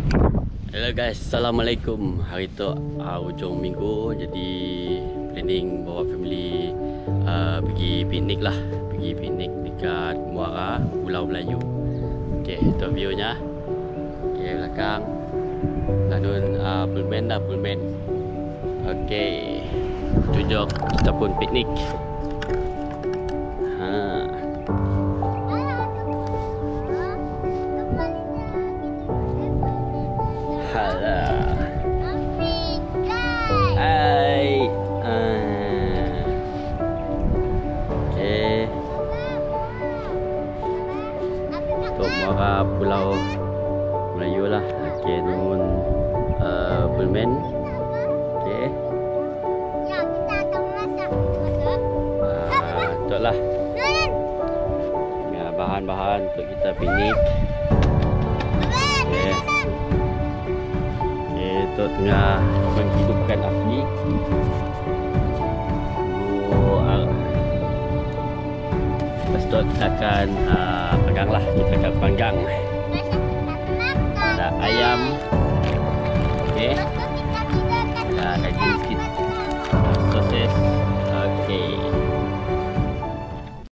Hello guys, Assalamualaikum. Hari tu hujung minggu, jadi planning bawa family pergi piknik lah. Pergi piknik dekat Muara, Pulau Melayu. Okay, tu view-nya. Okay, belakang Lanun Pullman. Okay, tunjuk kita pun piknik. Hai. Okey. Untuk Muara Pulau Melayu lah. Okey, nun Pullman. Okey. Ya, kita akan masak. Betul lah. Ya, bahan-bahan untuk kita piknik. Okey. Untuk tengah menghidupkan api. Lepas tu kita akan panggang lah. Kita akan panggang. Ada ayam. Okey.